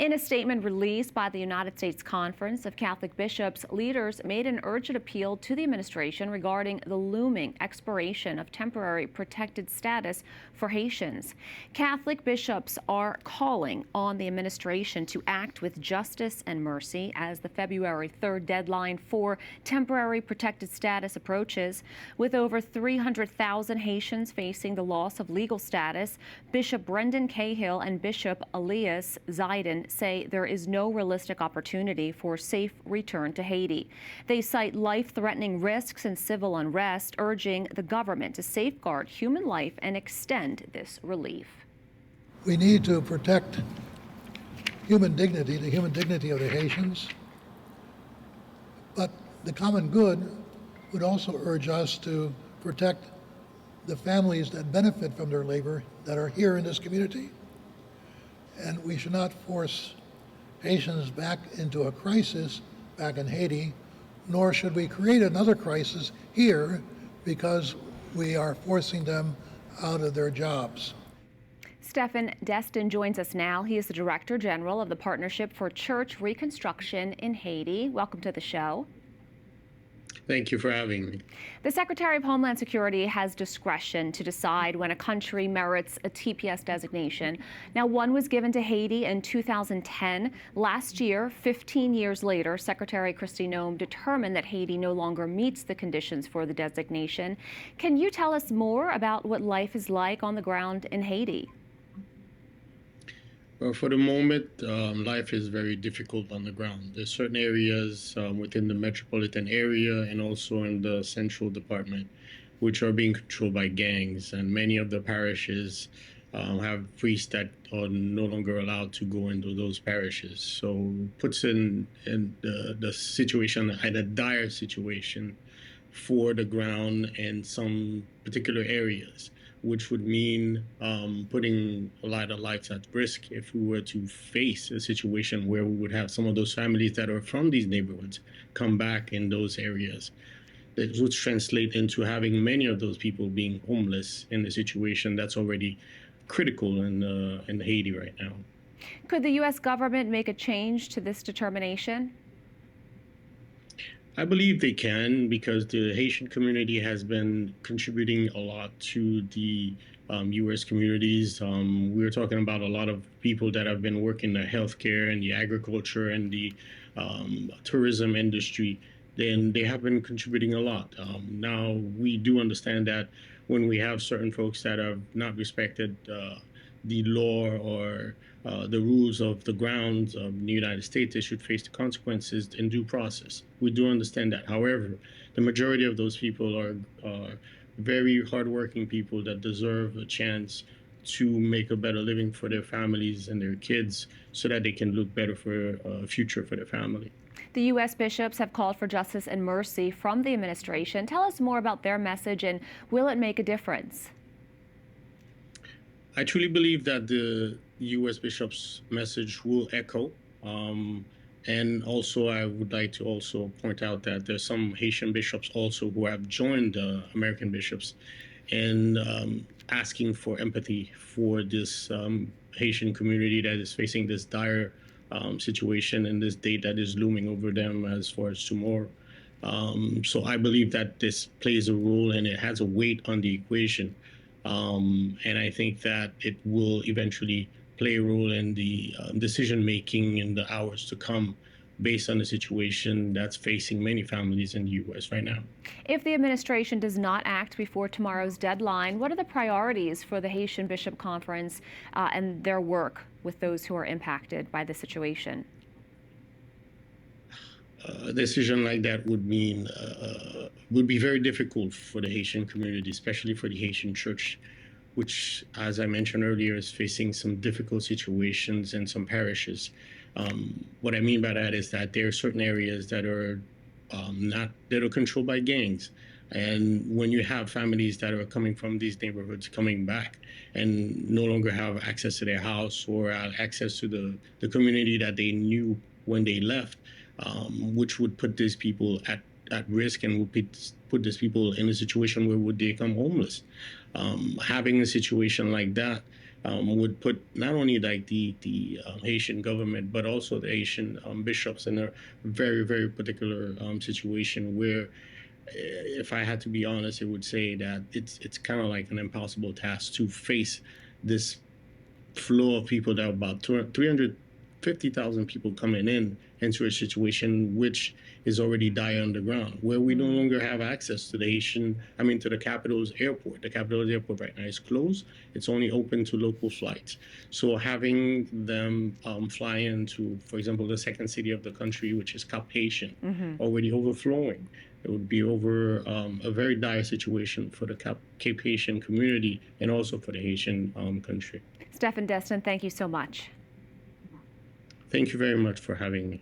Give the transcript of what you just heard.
In a statement released by the United States Conference of Catholic Bishops, leaders made an urgent appeal to the administration regarding the looming expiration of temporary protected status for Haitians. Catholic bishops are calling on the administration to act with justice and mercy as the February 3rd deadline for temporary protected status approaches. With over 300,000 Haitians facing the loss of legal status, Bishop Brendan Cahill and Bishop Elias Zayden say there is no realistic opportunity for safe return to Haiti. They cite life-threatening risks and civil unrest, urging the government to safeguard human life and extend this relief. We need to protect human dignity, the human dignity of the Haitians, but the common good would also urge us to protect the families that benefit from their labor that are here in this community. And we should not force Haitians back into a crisis back in Haiti, nor should we create another crisis here because we are forcing them out of their jobs. Stephan Destin joins us now. He is the Director General of the Partnership for Church Reconstruction in Haiti. Welcome to the show. Thank you for having me. The Secretary of Homeland Security has discretion to decide when a country merits a TPS designation. Now, one was given to Haiti in 2010. Last year, 15 years later, Secretary Kristi Noem determined that Haiti no longer meets the conditions for the designation. Can you tell us more about what life is like on the ground in Haiti? Well, for the moment, life is very difficult on the ground. There's certain areas within the metropolitan area and also in the central department, which are being controlled by gangs. And many of the parishes have priests that are no longer allowed to go into those parishes. So puts in the situation, a dire situation for the ground in some particular areas, which would mean putting a lot of lives at risk if we were to face a situation where we would have some of those families that are from these neighborhoods come back in those areas. That would translate into having many of those people being homeless in a situation that's already critical in Haiti right now. Could the U.S. government make a change to this determination? I believe they can, because the Haitian community has been contributing a lot to the U.S. communities. We were talking about a lot of people that have been working in the healthcare and the agriculture and the tourism industry. Then they have been contributing a lot. Now, we do understand that when we have certain folks that have not respected the law or the rules of the grounds of the United States, they should face the consequences in due process. We do understand that. However, the majority of those people are very hardworking people that deserve a chance to make a better living for their families and their kids so that they can look better for a future for their family. The U.S. bishops have called for justice and mercy from the administration. Tell us more about their message, and will it make a difference? I truly believe that the U.S. Bishop's message will echo. And also, I would like to also point out that there's some Haitian bishops also who have joined the American bishops in asking for empathy for this Haitian community that is facing this dire situation and this date that is looming over them as far as tomorrow. So I believe that this plays a role and it has a weight on the equation. And I think that it will eventually play a role in the decision-making in the hours to come based on the situation that's facing many families in the U.S. right now. If the administration does not act before tomorrow's deadline, what are the priorities for the Haitian Bishop Conference and their work with those who are impacted by the situation? A decision like that would mean would be very difficult for the Haitian community, especially for the Haitian church, which, as I mentioned earlier, is facing some difficult situations in some parishes. What I mean by that is that there are certain areas that are controlled by gangs. And when you have families that are coming from these neighborhoods coming back and no longer have access to their house or access to the community that they knew when they left, which would put these people at risk and would put these people in a situation where would they become homeless. Having a situation like that would put not only like the Haitian government, but also the Haitian bishops in a very, very particular situation where, if I had to be honest, it would say that it's kind of like an impossible task to face this flow of people. That are about 350,000 people coming into a situation which is already dire on the ground, where we no longer have access to to the capital's airport. The capital's airport right now is closed. It's only open to local flights. So having them fly into, for example, the second city of the country, which is Cap Haitian, already overflowing. It would be over a very dire situation for the Cape Haitian community and also for the Haitian country. Stephan Destin, thank you so much. Thank you very much for having me.